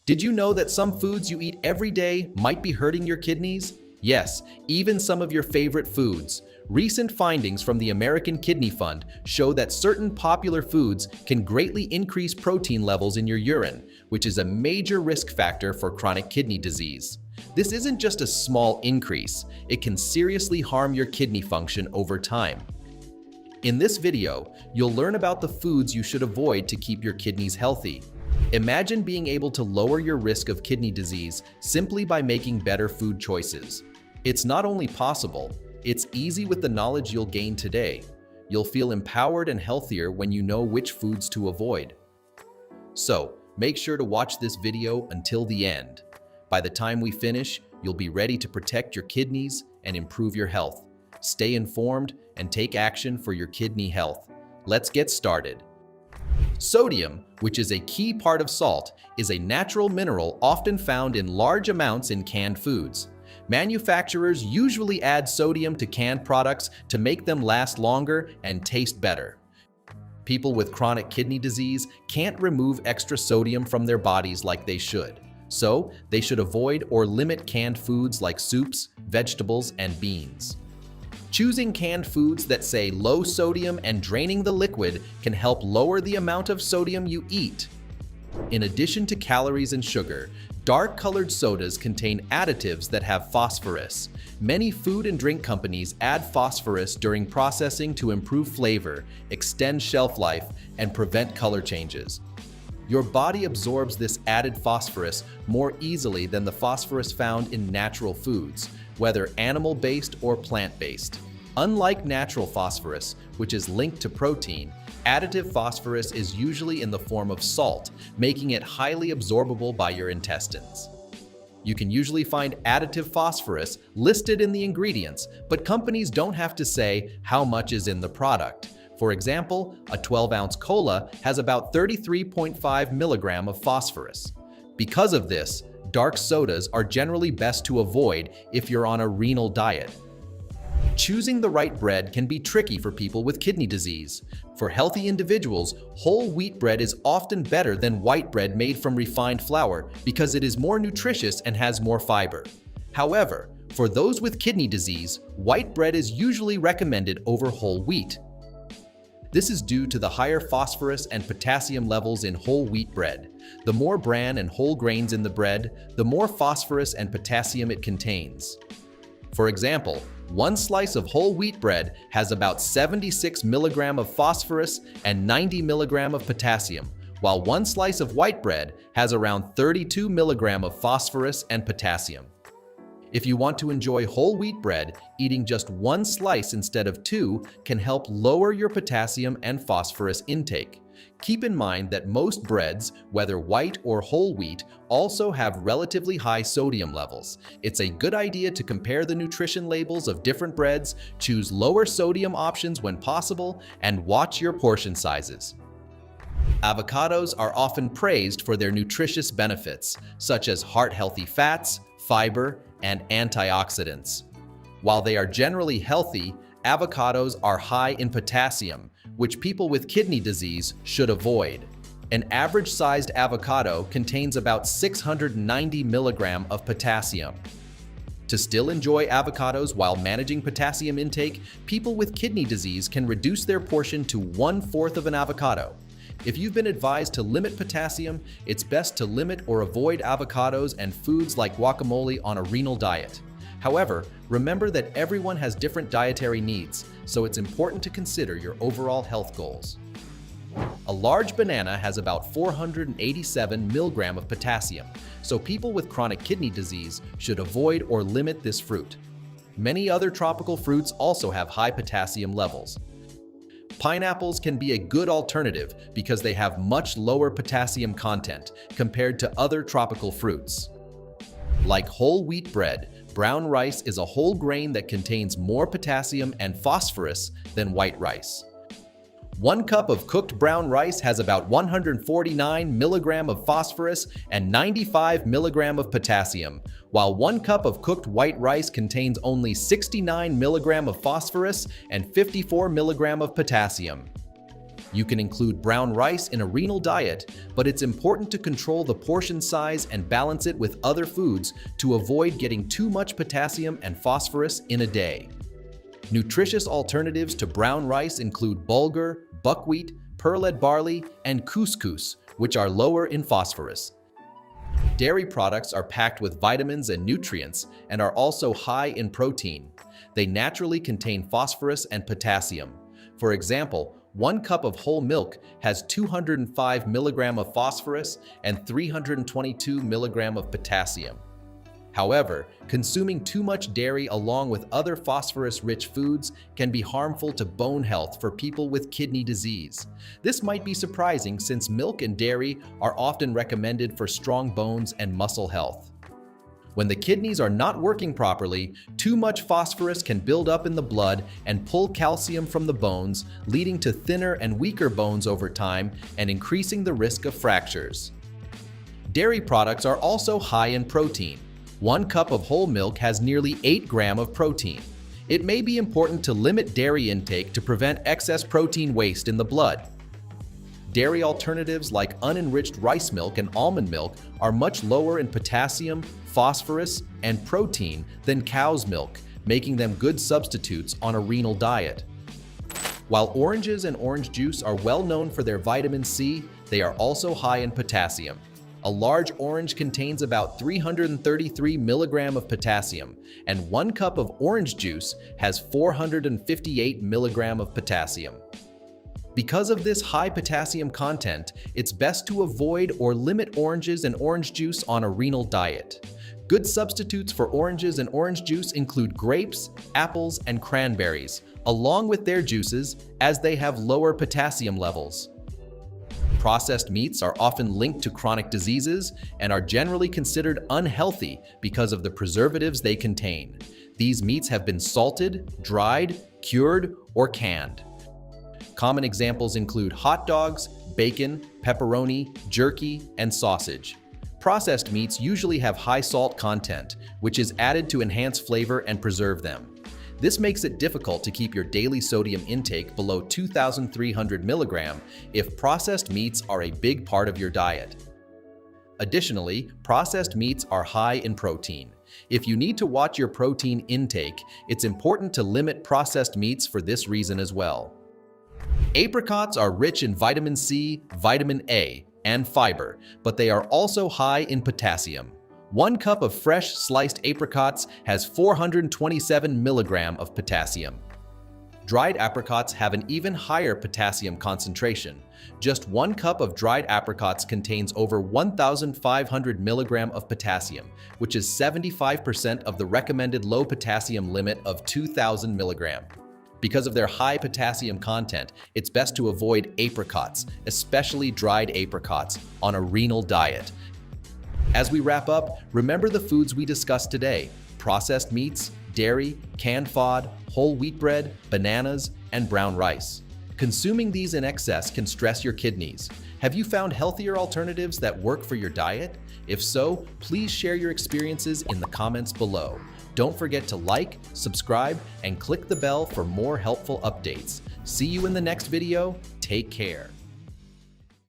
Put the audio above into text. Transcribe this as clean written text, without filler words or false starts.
Did you know that some foods you eat every day might be hurting your kidneys? Yes, even some of your favorite foods. Recent findings from the American Kidney Fund show that certain popular foods can greatly increase protein levels in your urine, which is a major risk factor for chronic kidney disease. This isn't just a small increase, it can seriously harm your kidney function over time. In this video, you'll learn about the foods you should avoid to keep your kidneys healthy. Imagine being able to lower your risk of kidney disease simply by making better food choices. It's not only possible, it's easy with the knowledge you'll gain today. You'll feel empowered and healthier when you know which foods to avoid. So, make sure to watch this video until the end. By the time we finish, you'll be ready to protect your kidneys and improve your health. Stay informed and take action for your kidney health. Let's get started. Sodium, which is a key part of salt, is a natural mineral often found in large amounts in canned foods. Manufacturers usually add sodium to canned products to make them last longer and taste better. People with chronic kidney disease can't remove extra sodium from their bodies like they should, so they should avoid or limit canned foods like soups, vegetables, and beans. Choosing canned foods that say low sodium and draining the liquid can help lower the amount of sodium you eat. In addition to calories and sugar, dark-colored sodas contain additives that have phosphorus. Many food and drink companies add phosphorus during processing to improve flavor, extend shelf life, and prevent color changes. Your body absorbs this added phosphorus more easily than the phosphorus found in natural foods, whether animal-based or plant-based. Unlike natural phosphorus, which is linked to protein, additive phosphorus is usually in the form of salt, making it highly absorbable by your intestines. You can usually find additive phosphorus listed in the ingredients, but companies don't have to say how much is in the product. For example, a 12-ounce cola has about 33.5 milligrams of phosphorus. Because of this, dark sodas are generally best to avoid if you're on a renal diet. Choosing the right bread can be tricky for people with kidney disease. For healthy individuals, whole wheat bread is often better than white bread made from refined flour because it is more nutritious and has more fiber. However, for those with kidney disease, white bread is usually recommended over whole wheat. This is due to the higher phosphorus and potassium levels in whole wheat bread. The more bran and whole grains in the bread, the more phosphorus and potassium it contains. For example, one slice of whole wheat bread has about 76 milligrams of phosphorus and 90 milligrams of potassium, while one slice of white bread has around 32 milligrams of phosphorus and potassium. If you want to enjoy whole wheat bread, eating just one slice instead of two can help lower your potassium and phosphorus intake. Keep in mind that most breads, whether white or whole wheat, also have relatively high sodium levels. It's a good idea to compare the nutrition labels of different breads, choose lower sodium options when possible, and watch your portion sizes. Avocados are often praised for their nutritious benefits, such as heart-healthy fats, fiber, and antioxidants. While they are generally healthy, avocados are high in potassium, which people with kidney disease should avoid. An average-sized avocado contains about 690 milligrams of potassium. To still enjoy avocados while managing potassium intake, people with kidney disease can reduce their portion to 1/4 of an avocado. If you've been advised to limit potassium, it's best to limit or avoid avocados and foods like guacamole on a renal diet. However, remember that everyone has different dietary needs, so it's important to consider your overall health goals. A large banana has about 487 milligrams of potassium, so people with chronic kidney disease should avoid or limit this fruit. Many other tropical fruits also have high potassium levels. Pineapples can be a good alternative because they have much lower potassium content compared to other tropical fruits. Like whole wheat bread, brown rice is a whole grain that contains more potassium and phosphorus than white rice. 1 cup of cooked brown rice has about 149 milligrams of phosphorus and 95 milligrams of potassium, while 1 cup of cooked white rice contains only 69 milligrams of phosphorus and 54 milligrams of potassium. You can include brown rice in a renal diet, but it's important to control the portion size and balance it with other foods to avoid getting too much potassium and phosphorus in a day. Nutritious alternatives to brown rice include bulgur, buckwheat, pearled barley, and couscous, which are lower in phosphorus. Dairy products are packed with vitamins and nutrients and are also high in protein. They naturally contain phosphorus and potassium. For example, 1 cup of whole milk has 205 mg of phosphorus and 322 mg of potassium. However, consuming too much dairy along with other phosphorus-rich foods can be harmful to bone health for people with kidney disease. This might be surprising since milk and dairy are often recommended for strong bones and muscle health. When the kidneys are not working properly, too much phosphorus can build up in the blood and pull calcium from the bones, leading to thinner and weaker bones over time and increasing the risk of fractures. Dairy products are also high in protein. 1 cup of whole milk has nearly 8 grams of protein. It may be important to limit dairy intake to prevent excess protein waste in the blood. Dairy alternatives like unenriched rice milk and almond milk are much lower in potassium, phosphorus, and protein than cow's milk, making them good substitutes on a renal diet. While oranges and orange juice are well known for their vitamin C, they are also high in potassium. A large orange contains about 333 mg of potassium, and 1 cup of orange juice has 458 mg of potassium. Because of this high potassium content, it's best to avoid or limit oranges and orange juice on a renal diet. Good substitutes for oranges and orange juice include grapes, apples, and cranberries, along with their juices, as they have lower potassium levels. Processed meats are often linked to chronic diseases and are generally considered unhealthy because of the preservatives they contain. These meats have been salted, dried, cured, or canned. Common examples include hot dogs, bacon, pepperoni, jerky, and sausage. Processed meats usually have high salt content, which is added to enhance flavor and preserve them. This makes it difficult to keep your daily sodium intake below 2,300 mg if processed meats are a big part of your diet. Additionally, processed meats are high in protein. If you need to watch your protein intake, it's important to limit processed meats for this reason as well. Apricots are rich in vitamin C, vitamin A, and fiber, but they are also high in potassium. 1 cup of fresh sliced apricots has 427 mg of potassium. Dried apricots have an even higher potassium concentration. Just 1 cup of dried apricots contains over 1,500 mg of potassium, which is 75% of the recommended low potassium limit of 2,000 mg. Because of their high potassium content, it's best to avoid apricots, especially dried apricots, on a renal diet. As we wrap up, remember the foods we discussed today: processed meats, dairy, canned fod, whole wheat bread, bananas, and brown rice. Consuming these in excess can stress your kidneys. Have you found healthier alternatives that work for your diet? If so, please share your experiences in the comments below. Don't forget to like, subscribe, and click the bell for more helpful updates. See you in the next video. Take care.